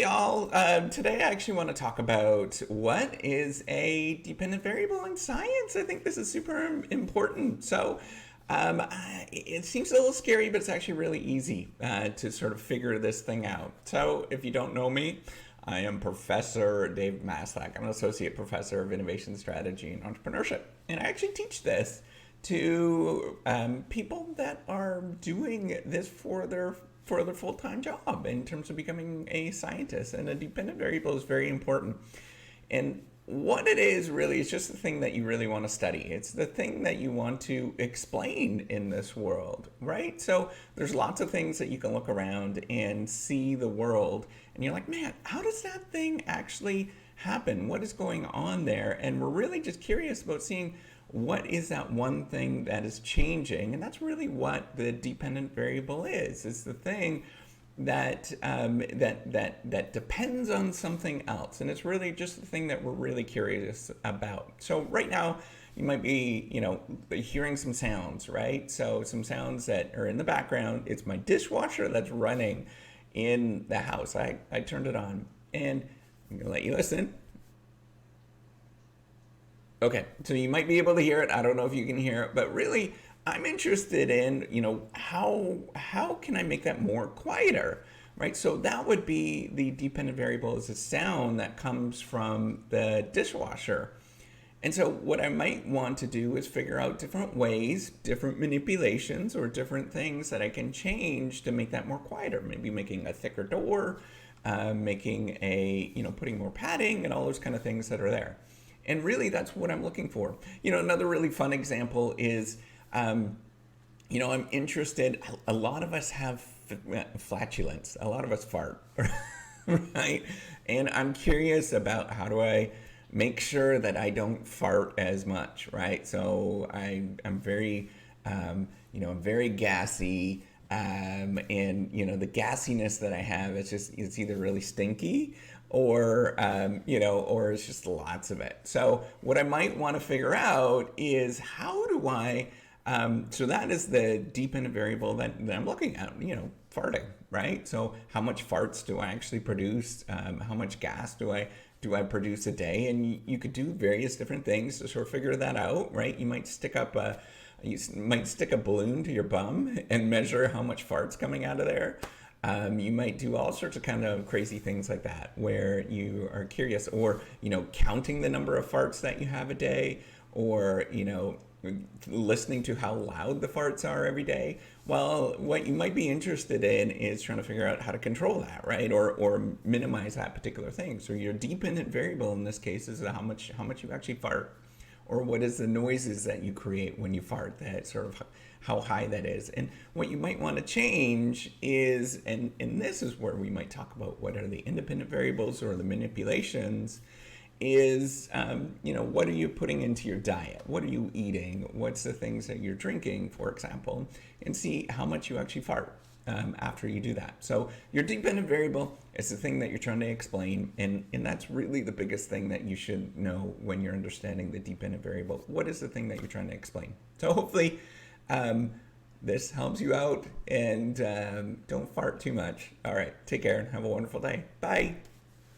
y'all. Today I actually want to talk about what is a dependent variable in science. I think this is super important. It seems a little scary, but it's actually really easy to sort of figure this thing out. So if you don't know me, I am Professor Dave Maslach. I'm an associate professor of innovation strategy and entrepreneurship. And I actually teach this to people that are doing this for their full-time job in terms of becoming a scientist. And a dependent variable is very important. And what it is really is just the thing that you really want to study. It's the thing that you want to explain in this world, right? So there's lots of things that you can look around and see the world, and you're like, man, how does that thing actually happen? What is going on there? And we're really just curious about seeing what is that one thing that is changing. And that's really what the dependent variable is. It's the thing that that depends on something else, and it's really just the thing that we're really curious about. So right now you might be hearing some sounds, right? So some sounds that are in the background. It's my dishwasher that's running in the house. I turned it on, and I'm gonna let you listen. Okay, so you might be able to hear it. I don't know if you can hear it, but really I'm interested in, how can I make that more quieter, right? So that would be the dependent variable, is a sound that comes from the dishwasher. And so what I might want to do is figure out different ways, different manipulations, or different things that I can change to make that more quieter. Maybe making a thicker door, putting more padding, and all those kind of things that are there. And really, that's what I'm looking for. Another really fun example is, I'm interested. A lot of us have flatulence. A lot of us fart, right? And I'm curious about how do I make sure that I don't fart as much, right? So I'm very, I'm very gassy. And the gassiness that I have, it's either really stinky or it's just lots of it. So what I might want to figure out is, how do I, so that is the dependent variable that I'm looking at, farting, right? So how much farts do I actually produce? How much gas do I produce a day? And you could do various different things to sort of figure that out, right? You might stick a balloon to your bum and measure how much fart's coming out of there. You might do all sorts of kind of crazy things like that, where you are curious, or, counting the number of farts that you have a day, or, listening to how loud the farts are every day. Well, what you might be interested in is trying to figure out how to control that, right? Or minimize that particular thing. So your dependent variable in this case is how much you actually fart, or what is the noises that you create when you fart, that sort of how high that is. And what you might want to change is, and this is where we might talk about what are the independent variables or the manipulations, is, what are you putting into your diet? What are you eating? What's the things that you're drinking, for example, and see how much you actually fart after you do that. So your dependent variable is the thing that you're trying to explain, and that's really the biggest thing that you should know when you're understanding the dependent variable. What is the thing that you're trying to explain? So hopefully this helps you out, and don't fart too much. All right, take care and have a wonderful day. Bye.